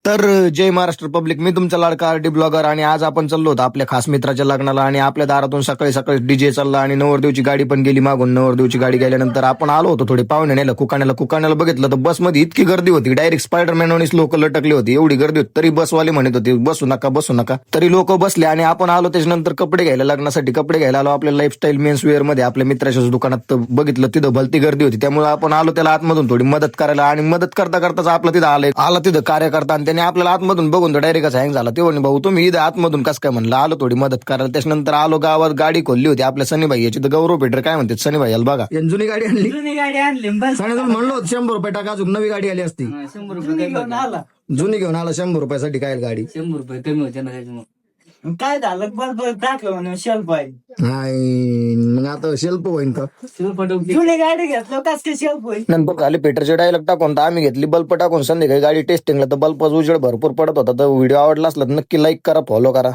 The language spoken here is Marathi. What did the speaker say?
तर जय महाराष्ट्र पब्लिक, मी तुमचा लाडका आरडी ब्लॉगर. आणि आज आपण चाललो होतो आपल्या खास मित्राच्या लग्नाला आणि आपल्या दारातून सकाळी सकाळी डीजे चालला आणि नवरदेवची गाडी पण गेली मागून. नवरदेवची गाडी गेल्यानंतर आपण आलो होतो थोडे पाहुणे नेलं कुकाण्याला बघितलं तर बसमध्ये इतकी गर्दी होती, डायरेक्ट स्पायडरमॅन वाणीच लोक लटकली होती, एवढी गर्दी होती. तरी बसवाले म्हणत होते बसू नका, तरी लोक बसले. आणि आपण आलो त्याच्यानंतर कपडे घ्यायला, लग्नासाठी कपडे घ्यायला आलो. आपल्या लाईफस्टाईल मेन्स वेअर मध्ये आपल्या मित्राच्याच दुकानात बघितलं, तिथं भलती गर्दी होती. त्यामुळे आपण आलो त्याला आतमधून थोडी मदत करायला. आणि मदत करताच आपलं तिथं आला तिथं कार्यकर्ता, आणि त्याने आपल्याला आतमधून बघून तो डायरेक्ट हँग झाला. ते म्हणे भाऊ तुम्ही इथं आतमधून कसं काय म्हणलं. आलो थोडी मदत करायला. त्याच्यानंतर आलो गावात, गाडी खोलली होती आपल्या सनी भाई याची, तर गौरव पेटर काय म्हणतात सनी भाई बघा जुनी गाडी आणली. म्हणलो 100 रुपये टाका, अजून नवी गाडी आली असती. 100 रुपये घेऊन आला, जुनी घेऊन आला 100 रुपयासाठी. काय गाडी 100 रुपये कमी होते ना त्याच्यामुळे. काय झालं, बल्ब टाकलं म्हणे शेल्फ आहे. नाही मग आता शेल्फ होईन का. जुनी गाडी घेतलं कस काय शेल्फ होईल. नंतर खाली पेटरचे डायलॉग टाकून तर आम्ही घेतली बल्ब टाकून संध्याकाळी गाडी टेस्टिंगला. तर बल्ब उजेड भरपूर पडत होता. तर व्हिडिओ आवडला असला तर नक्की लाईक करा, फॉलो करा.